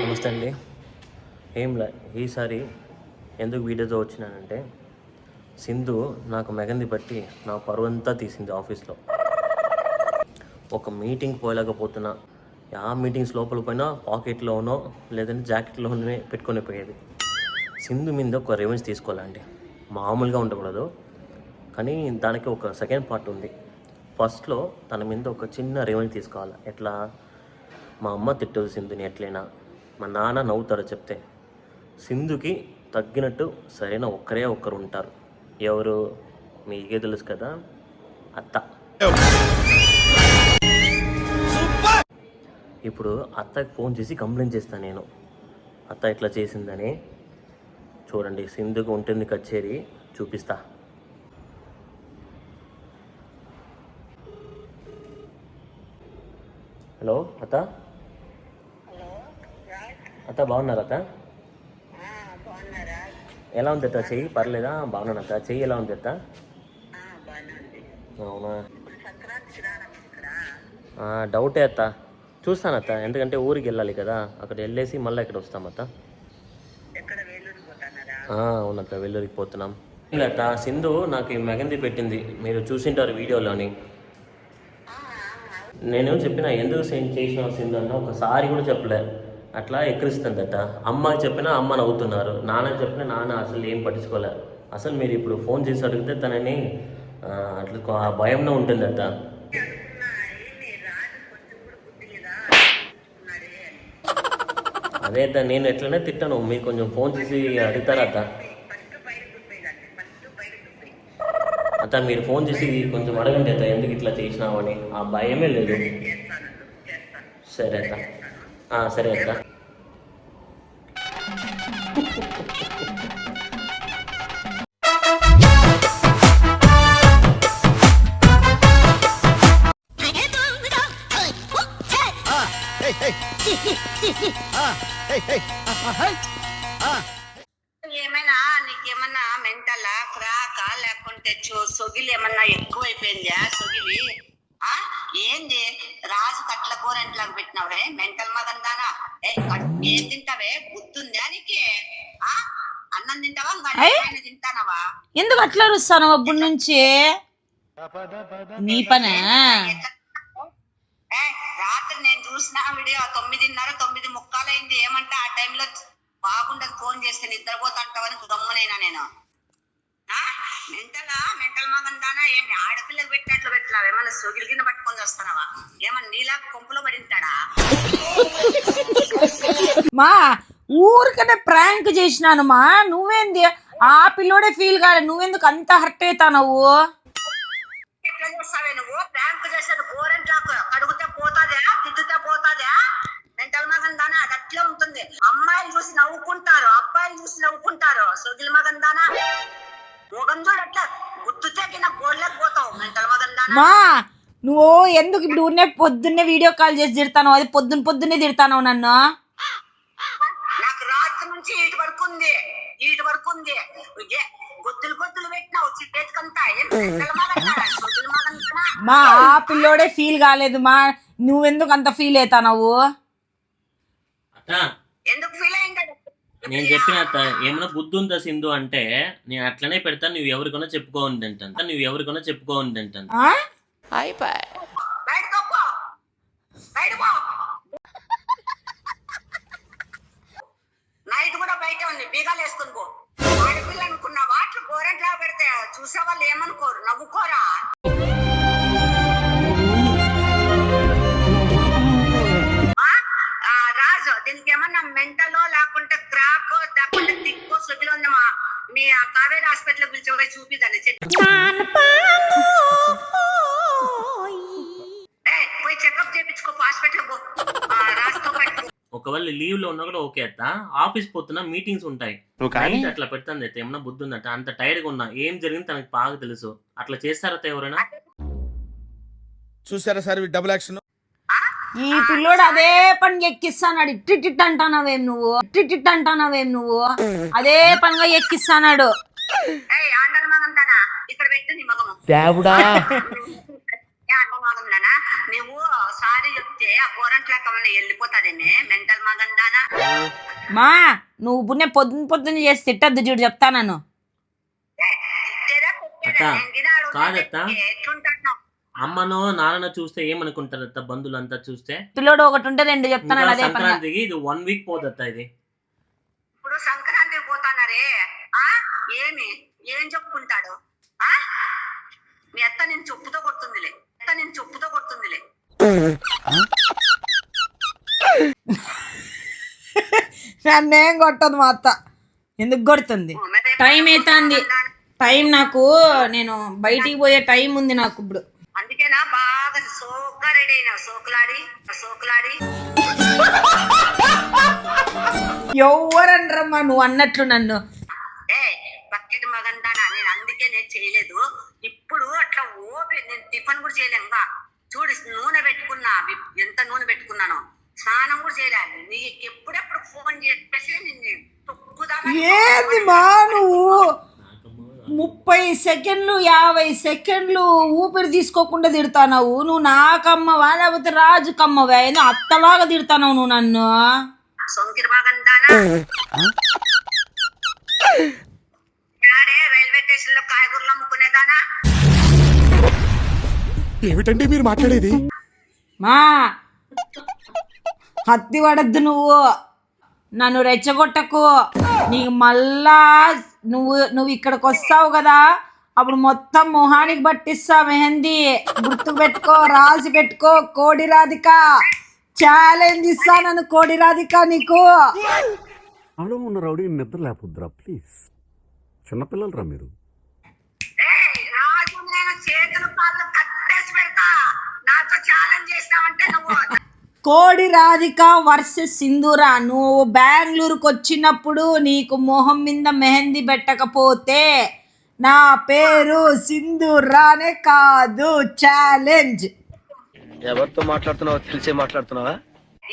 నమస్తే అండి. ఈసారి ఎందుకు వీడియోతో వచ్చినానంటే, సింధు నాకు మెహందీ పట్టి నా పరువంతా తీసింది ఆఫీస్లో. ఒక మీటింగ్ పోయలేకపోతున్నా, ఆ మీటింగ్స్ లోపల పోయినా పాకెట్లోనో లేదంటే జాకెట్లోనే పెట్టుకొని పోయేది. సింధు మీద ఒక రివెంజ్ తీసుకోవాలండి, మామూలుగా ఉండకూడదు. కానీ దానికి ఒక సెకండ్ పార్ట్ ఉంది. ఫస్ట్లో తన మీద ఒక చిన్న రివెంజ్ తీసుకోవాలి. ఎట్లా? మా అమ్మ తిట్టదు సింధుని ఎట్లయినా, మా నాన్న నవ్వుతారు చెప్తే. సింధుకి తగ్గినట్టు సరైన ఒక్కరే ఒక్కరు ఉంటారు. ఎవరు? మీకే తెలుసు కదా, అత్త. ఇప్పుడు అత్తకి ఫోన్ చేసి కంప్లైంట్ చేస్తాను నేను, అత్త ఇట్లా చేసిందని. చూడండి, సింధుకు ఉంటుంది కచేరీ, చూపిస్తా. హలో అత్త. అత్త బాగున్నారా అత్త? ఎలా ఉంది అత్త చెయ్యి? పర్లేదా? బాగున్నాను అత్త. చెయ్యి ఎలా ఉంది అత్త? అవునా? డౌటే అత్త. చూస్తాను అత్త, ఎందుకంటే ఊరికి వెళ్ళాలి కదా, అక్కడ వెళ్ళేసి మళ్ళీ ఇక్కడ వస్తామత్త. అవునత్త, వెల్లూరికి పోతున్నాం. అత్త, సింధు నాకు ఈ మెహందీ పెట్టింది, మీరు చూసింటారు వీడియోలోని. నేను చెప్పిన ఎందుకు చేసినావు సింధు అన్న, ఒకసారి కూడా చెప్పలే. అట్లా ఎక్కిరిస్తుందట. అమ్మకి చెప్పినా అమ్మ నవ్వుతున్నారు, నాన్నకి చెప్పినా నాన్న అసలు ఏం పట్టించుకోలే. అసలు మీరు ఇప్పుడు ఫోన్ చేసి అడిగితే తనని అట్లా భయంలో ఉంటుందట. అదే అత్త, నేను ఎట్లనే తిట్టాను, మీరు కొంచెం ఫోన్ చేసి అడుగుతారా అత్త? అత్త మీరు ఫోన్ చేసి కొంచెం అడగండి అత్త, ఎందుకు ఇట్లా చేసినావని. ఆ భయమే లేదు. సరే అత్త. సరే అత్త. ఏమైనా నీకేమన్నా మెంటలా, క్రాకా, లేకుంటే సొగిలి ఏమన్నా ఎక్కువైపోయిందా? సొగిలి ఏంది? రాజు కట్ల కూరంట్లాగా పెట్టినావురే, మెంటల్ మగందానా. ఏం తింటావే? బుద్ధుందా నీకే? అన్నం తింటావా? తింటానవా? ఎందుకు అట్లా అరుస్తాను అప్పటి నుంచి? నీ పనే. రాత్రి నేను చూసిన వీడియో 9:30, 9:45 అయింది. ఏమంటే ఆ టైంలో బాగుండదు, ఫోన్ చేస్తే నిద్రపోతాంటావని గమ్మనైనా నేను. మెంటల్ మగందానా, ఏమి ఆడపిల్లకి పెట్టినట్లు పెట్టినావు? ఏమన్నా సొగిలి కింద పట్టుకొని వస్తున్నావా? ఏమన్నా నీలాగా కొంపులో పడింటాడా? మా ఊరికనే ప్రాంక్ చేసినాను మా. నువ్వేంది ఆ పిల్లోడే ఫీల్ కాలే, నువ్వెందుకు అంత హర్ట్ అవుతావు? ఎట్లా చేస్తావే నువ్వు? ప్రాంక్ చేసేది గోరెంట్లాకు అడుగుతే పోతాదా, తిద్దుతే పోతాదా? మెంటల్ మగందానా, అది అట్లే ఉంటుంది. అమ్మాయిలు చూసి నవ్వుకుంటారు, అబ్బాయిలు చూసి నవ్వుకుంటారు. సొగిలి మగందానా, మొగం చూడు అట్లా గుర్తుతే కింద గోడలేకపోతావు. మెంటల్ మగందానా. మా నువ్వు ఎందుకు ఇప్పుడు ఉన్న పొద్దున్నే వీడియో కాల్ చేసి తిడతావు? అది పొద్దున్నే తిడతావు నన్ను. నాకు రాత్రి నుంచి ఇటు వరకు ఉంది. గొద్దులు పెట్టినావు చిట్టేసుకంతా. మా ఆ పిల్లోడే ఫీల్ కాలేదు మా, నువ్వెందుకు అంత ఫీల్ అవుతావు? ఎందుకు ఫీల్ అయ్యింటాడు? నేను చెప్పిన అత్త, ఏమన్నా బుద్ధి ఉందా సింధు అంటే, నేను అట్లనే పెడతాను, నువ్వు ఎవరికైనా చెప్పుకోండి అంటాను. నైట్ కూడా బయట ఉంది, బీగాలు వేసుకుని పో. ఆడపిల్ల అనుకున్న వాటర్ గోరెంట్లా పెడితే చూసే వాళ్ళు ఏమనుకోరు, నవ్వుకోరా? రాజు, దీనికి ఏమన్నా మెంటలో లేకుంటే క్రాకో లేకుంటే తిక్కో సొద్దులు ఉందమ్మా. మీ కావేరీ హాస్పిటల్ పిలిచి చూపిద్దండి. పోయి చెకప్ చేయించుకో, హాస్పిటల్ పో. రాజుతో పాటు ఒకవేళ లీవ్ లో ఉన్నా కూడా ఓకే అత్త, ఆఫీస్ పోతున్నా మీటింగ్స్ ఉంటాయి, అట్లా పెడతాను అయితే. ఏమన్నా బుద్ధి ఉందట, అంత టైర్డ్ గా ఉన్నా. ఏం జరిగింది తనకి బాగా తెలుసు. అట్లా చేస్తారట ఎవరైనా? చూసారా సార్ డబుల్ యాక్షన్? ఈ పిల్లోడు అదే పని ఎక్కిస్తాడు. ఇట్టిట్ అంటానవేం నువ్వు? అదే పనిగా ఎక్కిస్తాడు. ఇక్కడ పెట్టు నీ మగము. నువ్వు సారీ చెప్తే ఆ గోరంట్లకమన్నా వెళ్ళిపోతాదేమే మెంటల్ మగందానా. మా నువ్వు పుణ్య పొద్దున్న చేసి తిట్టద్దు చూడు చెప్తా నన్ను. తిట్టేదా కొట్టేదా? అత్త, నేను గినాడు కాదత్త. ఎట్లుంటాను? అమ్మను నాన్న చూస్తే ఏమనుకుంటారు అత్త? బంధువులంతా చూస్తే పిల్లోడు ఒకటి ఉంటే రెండు చెప్తాను ఇంకా అదే పనిగా. సంక్రాంతికి ఇది 1 వీక్ పోదత్త ఇది. ఇప్పుడు సంక్రాంతికి పోతానారే ఏం చెప్పుకుంటాడు? మీ అత్త నేను చెప్పుతో కొడుతుందిలే. నన్నేం కొట్టదు మా అత్త. ఎందుకు కొడుతుంది? టైం అవుతుంది. టైం నాకు, నేను బయటికి పోయే టైం ఉంది నాకు ఇప్పుడు. అందుకేనా బాగా సోగ్గా రెడీ అయినా సోకులాడి ఎవరనరమ్మా నువ్వు అన్నట్లు నన్ను. బకెట్ మగందానా నేను అందుకే నేను చేయలేదు. ఇప్పుడు అట్లా నేను టిఫిన్ కూడా చేయలేంగా. చూడు నూనె పెట్టుకున్నా, ఎంత నూనె పెట్టుకున్నానో. స్నానం కూడా చేయలేదు. నీకు ఎప్పుడెప్పుడు ఫోన్ చేసి నిన్ను తొక్కుదాకా. ఏంది మా నువ్వు 30 సెకండ్లు 50 సెకండ్లు ఊపిరి తీసుకోకుండా తిడతావు. నువ్వు నాకమ్మవా లేకపోతే రాజుకమ్మవా? ఏదో అత్తలాగా తిడతావు నువ్వు నన్ను. సొంకిరి మగందానా రైల్వే స్టేషన్ లో కాయగూరలు అమ్ముకునేదానా? ఏమిటండి మీరు మాట్లాడేది? మా హత్తి పడద్దు నువ్వు, నన్ను రెచ్చగొట్టకు. నీకు మళ్ళా నువ్వు ఇక్కడికి వస్తావు కదా, అప్పుడు మొత్తం మొహానికి పట్టిస్తా మెహందీ. గుర్తు పెట్టుకో, రాసి పెట్టుకో. కోడి రాధిక ఛాలెంజ్ ఇస్తా నన్ను, కోడి రాధిక నీకు. నాలో ఉన్న రౌడీ నిద్ర లేకపోద్దురా ప్లీజ్. చిన్నపిల్లలరా మీరు. రాజు నేను చేతులు కాళ్ళు కట్టేసి పెడతా. నాతో ఛాలెంజ్ చేసినావంటే నువ్వు కోడి రాధిక వర్సెస్ సింధూరా. నువ్వు బెంగళూరుకు వచ్చినప్పుడు నీకు మొహం మీద మెహందీ పెట్టకపోతే నా పేరు సింధూరానే కాదు. ఛాలెంజ్. ఎవరితో మాట్లాడుతున్నావో తెలిసే మాట్లాడుతున్నావా?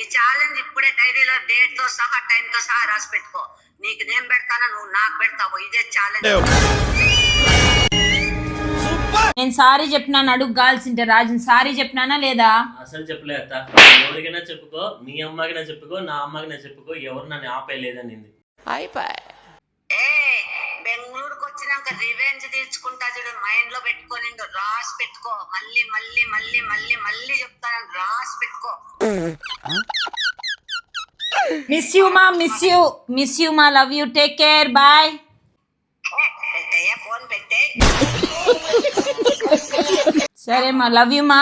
ఈ ఛాలెంజ్ ఇప్పుడే డైరీలో డేట్ తో సహా టైం తో సహా రాసి పెట్టుకో. నీకు నేను పెడతానా, నువ్వు నాకు పెడతావు. ఇదే ఛాలెంజ్. నేను సారీ చెప్పినాను, అడుగుగాల్సింటే రాజుని సారీ చెప్పినానా లేదా? అసలు చెప్పలే అత్త. ఎవరికైనా చెప్పుకో, మీ అమ్మకైనా చెప్పుకో, నా అమ్మకైనా చెప్పుకో, ఎవరు నన్ను ఆపేయలేదని. బెంగళూరుకు వచ్చినాక రివెంజ్ తీర్చుకుంటా చూడు. మైండ్ లో పెట్టుకొని రాసి పెట్టుకో. మళ్ళీ మళ్ళీ మళ్ళీ మళ్ళీ మళ్ళీ చెప్తాను, రాసి పెట్టుకో. మిస్ యూ మా, మిస్ యూ మా, love you, take care, bye. పెట్టేయా ఫోన్ పెట్టే. సరే మా, లవ్ యూ మా.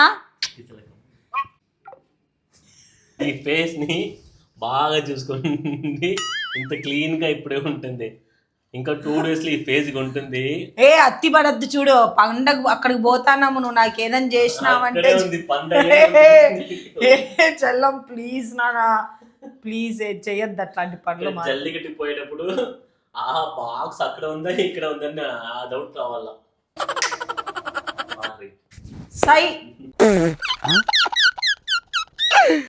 ఈ ఫేస్ ని బాగా చూసుకోండి. ఇంత క్లీన్ గా ఇప్పుడే ఉంటుంది. ఇంకా 2 days లో ఈ ఫేస్ ఉంటుంది. అత్తి పడద్దు చూడు. పండగ అక్కడికి పోతాన్నాము, నువ్వు నాకు ఏదైనా చేసినావంటే. చెల్లం ప్లీజ్ నానా, ప్లీజ్ చెయ్యొద్దు అట్లాంటి పనులు. జల్లికట్టి పోయేటప్పుడు ఆ బాక్స్ అక్కడ ఉందా ఇక్కడ ఉందని ఆ డౌట్ రావాలా. సై